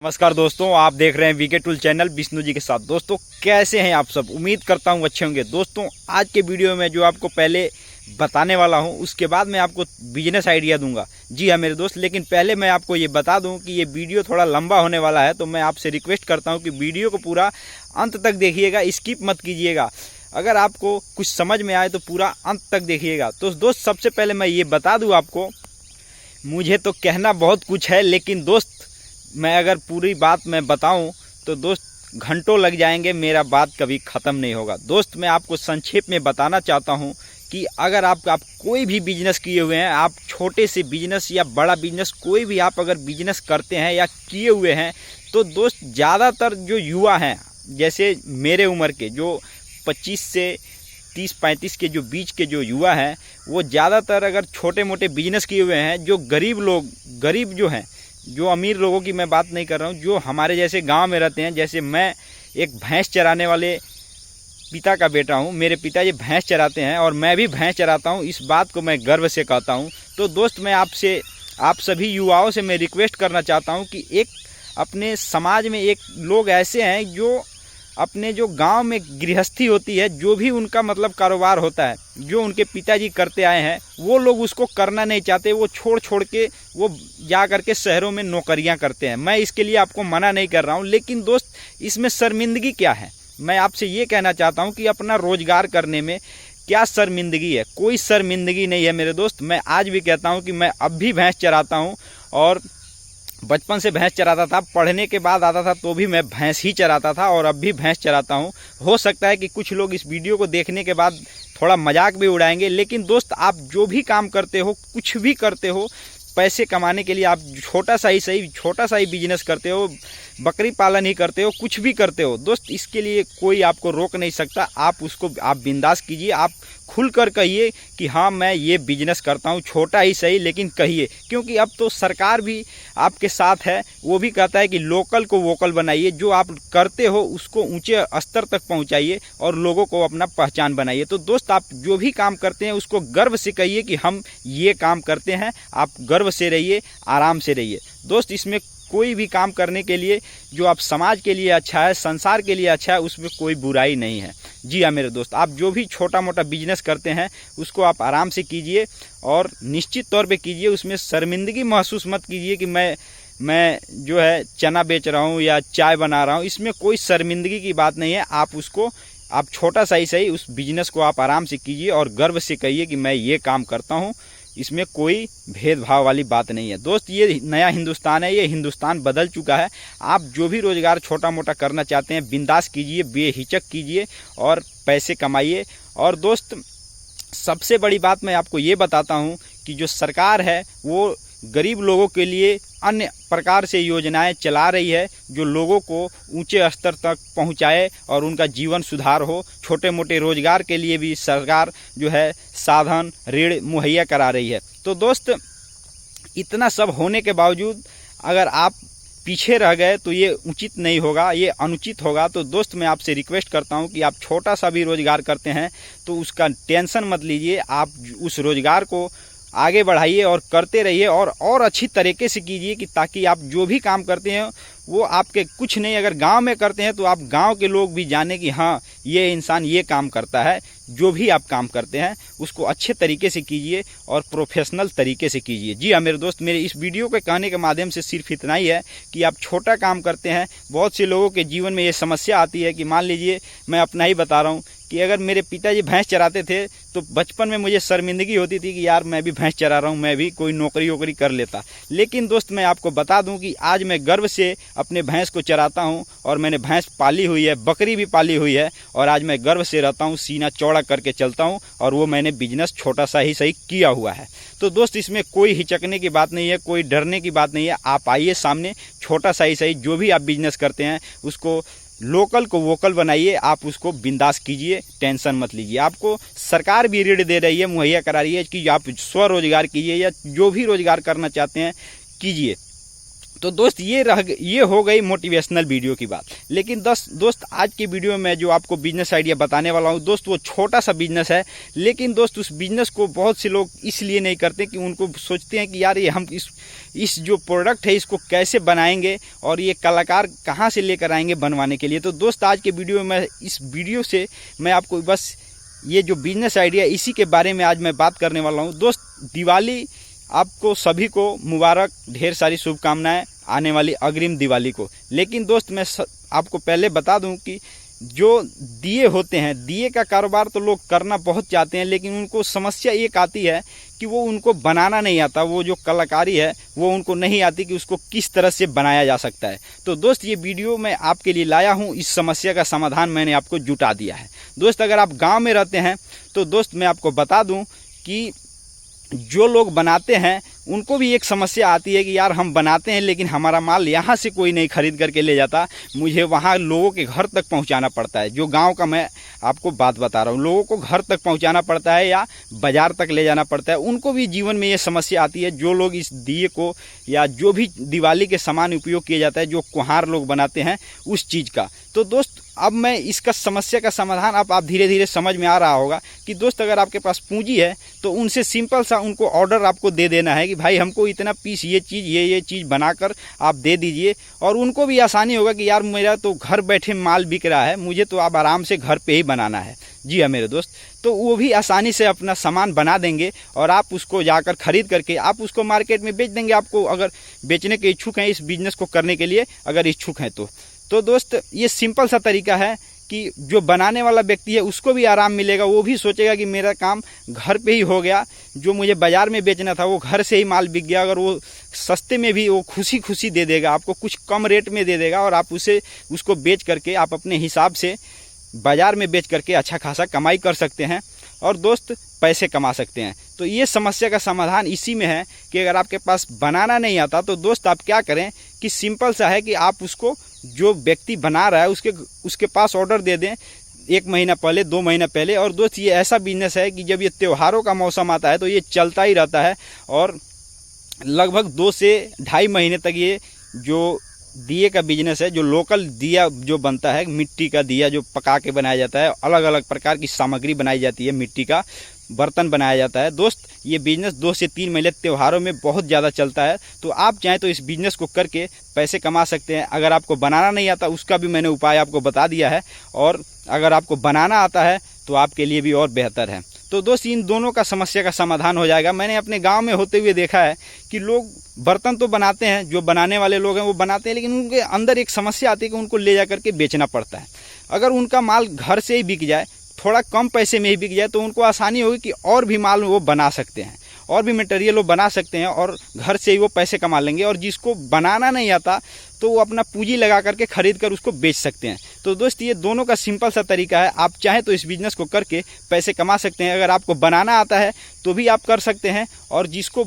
नमस्कार दोस्तों, आप देख रहे हैं VK tool channel Vishnu ji के साथ। दोस्तों कैसे हैं आप सब? उम्मीद करता हूं अच्छे होंगे। दोस्तों आज के वीडियो में जो आपको पहले बताने वाला हूं उसके बाद मैं आपको बिजनेस आइडिया दूंगा। जी हाँ मेरे दोस्त, लेकिन पहले मैं आपको ये बता दूं कि ये वीडियो थोड़ा लंबा होने वाला है, तो मैं आपसे रिक्वेस्ट करता हूँ कि वीडियो को पूरा अंत तक देखिएगा, स्किप मत कीजिएगा। अगर आपको कुछ समझ में आए तो पूरा अंत तक देखिएगा। तो दोस्त सबसे पहले मैं ये बता दूँ आपको, मुझे तो कहना बहुत कुछ है, लेकिन दोस्त मैं अगर पूरी बात मैं बताऊं तो दोस्त घंटों लग जाएंगे, मेरा बात कभी ख़त्म नहीं होगा। दोस्त मैं आपको संक्षेप में बताना चाहता हूं कि अगर आप कोई भी बिजनेस किए हुए हैं, आप छोटे से बिजनेस या बड़ा बिजनेस कोई भी आप अगर बिजनेस करते हैं या किए हुए हैं, तो दोस्त ज़्यादातर जो युवा हैं, जैसे मेरे उम्र के जो 25 से 30-35 के जो बीच के जो युवा हैं, वो ज़्यादातर अगर छोटे मोटे बिजनेस किए हुए हैं, जो गरीब लोग, गरीब जो हैं, जो अमीर लोगों की मैं बात नहीं कर रहा हूँ, जो हमारे जैसे गांव में रहते हैं। जैसे मैं एक भैंस चराने वाले पिता का बेटा हूँ, मेरे पिताजी भैंस चराते हैं और मैं भी भैंस चराता हूँ, इस बात को मैं गर्व से कहता हूँ। तो दोस्त मैं आपसे, आप सभी युवाओं से मैं रिक्वेस्ट करना चाहता हूँ कि एक अपने समाज में एक लोग ऐसे हैं जो अपने जो गांव में गृहस्थी होती है, जो भी उनका मतलब कारोबार होता है, जो उनके पिताजी करते आए हैं, वो लोग उसको करना नहीं चाहते। वो छोड़ के वो जा करके शहरों में नौकरियां करते हैं। मैं इसके लिए आपको मना नहीं कर रहा हूं, लेकिन दोस्त इसमें शर्मिंदगी क्या है? मैं आपसे ये कहना चाहता हूं कि अपना रोजगार करने में क्या शर्मिंदगी है? कोई शर्मिंदगी नहीं है मेरे दोस्त। मैं आज भी कहता हूँ कि मैं अब भी भैंस चराता हूँ और बचपन से भैंस चराता था, पढ़ने के बाद आता था तो भी मैं भैंस ही चराता था और अब भी भैंस चराता हूँ। हो सकता है कि कुछ लोग इस वीडियो को देखने के बाद थोड़ा मजाक भी उड़ाएंगे, लेकिन दोस्त आप जो भी काम करते हो, कुछ भी करते हो पैसे कमाने के लिए, आप छोटा सा ही बिजनेस करते हो, बकरी पालन ही करते हो, कुछ भी करते हो दोस्त, इसके लिए कोई आपको रोक नहीं सकता। आप उसको आप बिंदास कीजिए, आप खुलकर कहिए कि हाँ मैं ये बिजनेस करता हूँ, छोटा ही सही लेकिन कहिए। क्योंकि अब तो सरकार भी आपके साथ है, वो भी कहता है कि लोकल को वोकल बनाइए, जो आप करते हो उसको ऊंचे स्तर तक पहुंचाइए और लोगों को अपना पहचान बनाइए। तो दोस्त आप जो भी काम करते हैं उसको गर्व से कहिए कि हम ये काम करते हैं। आप गर्व से रहिए, आराम से रहिए दोस्त। इसमें कोई भी काम करने के लिए जो आप समाज के लिए अच्छा है, संसार के लिए अच्छा है, उसमें कोई बुराई नहीं है। जी हाँ मेरे दोस्त, आप जो भी छोटा मोटा बिजनेस करते हैं उसको आप आराम से कीजिए और निश्चित तौर पे कीजिए। उसमें शर्मिंदगी महसूस मत कीजिए कि मैं जो है चना बेच रहा हूँ या चाय बना रहा हूँ, इसमें कोई शर्मिंदगी की बात नहीं है। आप छोटा सा ही सही उस बिजनेस को आप आराम से कीजिए और गर्व से कहिए कि मैं ये काम करता हूँ। इसमें कोई भेदभाव वाली बात नहीं है दोस्त। ये नया हिंदुस्तान है, ये हिंदुस्तान बदल चुका है। आप जो भी रोजगार छोटा मोटा करना चाहते हैं बिंदास कीजिए, बेहिचक कीजिए और पैसे कमाइए। और दोस्त सबसे बड़ी बात मैं आपको ये बताता हूँ कि जो सरकार है वो गरीब लोगों के लिए अन्य प्रकार से योजनाएं चला रही है, जो लोगों को ऊंचे स्तर तक पहुंचाए और उनका जीवन सुधार हो। छोटे मोटे रोजगार के लिए भी सरकार जो है साधन, ऋण मुहैया करा रही है। तो दोस्त इतना सब होने के बावजूद अगर आप पीछे रह गए तो ये उचित नहीं होगा, ये अनुचित होगा। तो दोस्त मैं आपसे रिक्वेस्ट करता हूँ कि आप छोटा सा भी रोजगार करते हैं तो उसका टेंशन मत लीजिए, आप उस रोजगार को आगे बढ़ाइए और करते रहिए और अच्छी तरीके से कीजिए कि ताकि आप जो भी काम करते हैं वो आपके कुछ नहीं, अगर गांव में करते हैं तो आप गांव के लोग भी जाने कि हाँ ये इंसान ये काम करता है। जो भी आप काम करते हैं उसको अच्छे तरीके से कीजिए और प्रोफेशनल तरीके से कीजिए। जी हाँ मेरे दोस्त, मेरे इस वीडियो के कहने के माध्यम से सिर्फ इतना ही है कि आप छोटा काम करते हैं। बहुत से लोगों के जीवन में ये समस्या आती है कि मान लीजिए मैं अपना ही बता रहा हूँ कि अगर मेरे पिताजी भैंस चराते थे तो बचपन में मुझे शर्मिंदगी होती थी कि यार मैं भी भैंस चरा रहा हूँ, मैं भी कोई नौकरी वोकरी कर लेता। लेकिन दोस्त मैं आपको बता दूं कि आज मैं गर्व से अपने भैंस को चराता हूँ और मैंने भैंस पाली हुई है, बकरी भी पाली हुई है और आज मैं गर्व से रहता हूँ, सीना चौड़ा करके चलता हूँ और वो मैंने बिजनेस छोटा सा ही सही किया हुआ है। तो दोस्त इसमें कोई हिचकने की बात नहीं है, कोई डरने की बात नहीं है। आप आइए सामने, छोटा सा ही सही जो भी आप बिजनेस करते हैं उसको लोकल को वोकल बनाइए, आप उसको बिंदास कीजिए, टेंशन मत लीजिए। आपको सरकार भी ऋण दे रही है, मुहैया करा रही है कि आप स्वरोजगार कीजिए या जो भी रोजगार करना चाहते हैं कीजिए। तो दोस्त ये हो गई मोटिवेशनल वीडियो की बात। लेकिन दोस्त आज की वीडियो में जो आपको बिजनेस आइडिया बताने वाला हूँ दोस्त, वो छोटा सा बिजनेस है। लेकिन दोस्त उस बिजनेस को बहुत से लोग इसलिए नहीं करते कि उनको सोचते हैं कि यार ये हम इस जो प्रोडक्ट है इसको कैसे बनाएंगे और ये कलाकार कहाँ से लेकर आएंगे बनवाने के लिए। तो दोस्त आज के वीडियो में इस वीडियो से मैं आपको बस ये जो बिजनेस आइडिया इसी के बारे में आज मैं बात करने वाला हूँ। दोस्त दिवाली आपको सभी को मुबारक, ढेर सारी शुभकामनाएं आने वाली अग्रिम दिवाली को। लेकिन दोस्त मैं आपको पहले बता दूं कि जो दिए होते हैं, दिए का कारोबार तो लोग करना बहुत चाहते हैं, लेकिन उनको समस्या एक आती है कि वो उनको बनाना नहीं आता। वो जो कलाकारी है वो उनको नहीं आती कि उसको किस तरह से बनाया जा सकता है। तो दोस्त ये वीडियो मैं आपके लिए लाया हूँ, इस समस्या का समाधान मैंने आपको जुटा दिया है। दोस्त अगर आप गाँव में रहते हैं तो दोस्त मैं आपको बता दूँ कि जो लोग बनाते हैं उनको भी एक समस्या आती है कि यार हम बनाते हैं लेकिन हमारा माल यहाँ से कोई नहीं खरीद करके ले जाता, मुझे वहाँ लोगों के घर तक पहुँचाना पड़ता है। जो गांव का मैं आपको बात बता रहा हूँ, लोगों को घर तक पहुँचाना पड़ता है या बाज़ार तक ले जाना पड़ता है। उनको भी जीवन में ये समस्या आती है। जो लोग इस दिए को या जो भी दिवाली के सामान उपयोग किया जाता है, जो कुम्हार लोग बनाते हैं उस चीज़ का। तो दोस्त अब मैं इसका समस्या का समाधान अब आप धीरे धीरे समझ में आ रहा होगा कि दोस्त अगर आपके पास पूंजी है तो उनसे सिंपल सा उनको ऑर्डर आपको दे देना है कि भाई हमको इतना पीस ये चीज़ बनाकर आप दे दीजिए। और उनको भी आसानी होगा कि यार मेरा तो घर बैठे माल बिक रहा है, मुझे तो आप आराम से घर पे ही बनाना है। जी हाँ मेरे दोस्त, तो वो भी आसानी से अपना सामान बना देंगे और आप उसको जाकर खरीद करके आप उसको मार्केट में बेच देंगे। आपको अगर बेचने के इच्छुक हैं, इस बिजनेस को करने के लिए अगर इच्छुक हैं तो दोस्त ये सिंपल सा तरीका है कि जो बनाने वाला व्यक्ति है उसको भी आराम मिलेगा। वो भी सोचेगा कि मेरा काम घर पे ही हो गया, जो मुझे बाज़ार में बेचना था वो घर से ही माल बिक गया। अगर वो सस्ते में भी वो खुशी दे देगा, आपको कुछ कम रेट में दे देगा और आप उसको बेच करके आप अपने हिसाब से बाज़ार में बेच करके अच्छा खासा कमाई कर सकते हैं और दोस्त पैसे कमा सकते हैं। तो ये समस्या का समाधान इसी में है कि अगर आपके पास बनाना नहीं आता तो दोस्त आप क्या करें कि सिंपल सा है कि आप उसको जो व्यक्ति बना रहा है उसके पास ऑर्डर दे दें 1 महीना पहले, 2 महीना पहले। और दोस्त ये ऐसा बिजनेस है कि जब ये त्योहारों का मौसम आता है तो ये चलता ही रहता है और लगभग 2 से 2.5 महीने तक ये जो दिए का बिजनेस है, जो लोकल दिया जो बनता है, मिट्टी का दिया जो पका के बनाया जाता है, अलग अलग प्रकार की सामग्री बनाई जाती है, मिट्टी का बर्तन बनाया जाता है। दोस्त ये बिजनेस 2 से 3 महीने त्योहारों में बहुत ज़्यादा चलता है। तो आप चाहें तो इस बिजनेस को करके पैसे कमा सकते हैं। अगर आपको बनाना नहीं आता उसका भी मैंने उपाय आपको बता दिया है, और अगर आपको बनाना आता है तो आपके लिए भी और बेहतर है। तो दोस्त इन दोनों का समस्या का समाधान हो जाएगा। मैंने अपने गांव में होते हुए देखा है कि लोग बर्तन तो बनाते हैं, जो बनाने वाले लोग हैं वो बनाते हैं, लेकिन उनके अंदर एक समस्या आती है कि उनको ले जा करके बेचना पड़ता है। अगर उनका माल घर से ही बिक जाए, थोड़ा कम पैसे में ही बिक जाए, तो उनको आसानी होगी कि और भी माल वो बना सकते हैं, और भी मटेरियल वो बना सकते हैं और घर से ही वो पैसे कमा लेंगे। और जिसको बनाना नहीं आता तो वो अपना पूंजी लगा करके खरीद कर उसको बेच सकते हैं। तो दोस्त ये दोनों का सिंपल सा तरीका है। आप चाहें तो इस बिज़नेस को करके पैसे कमा सकते हैं। अगर आपको बनाना आता है तो भी आप कर सकते हैं, और जिसको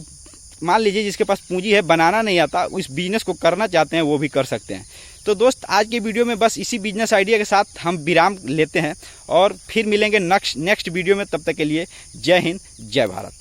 मान लीजिए जिसके पास पूंजी है, बनाना नहीं आता, इस बिज़नेस को करना चाहते हैं, वो भी कर सकते हैं। तो दोस्त आज की वीडियो में बस इसी बिजनेस आइडिया के साथ हम विराम लेते हैं और फिर मिलेंगे नेक्स्ट वीडियो में। तब तक के लिए जय हिंद, जय भारत।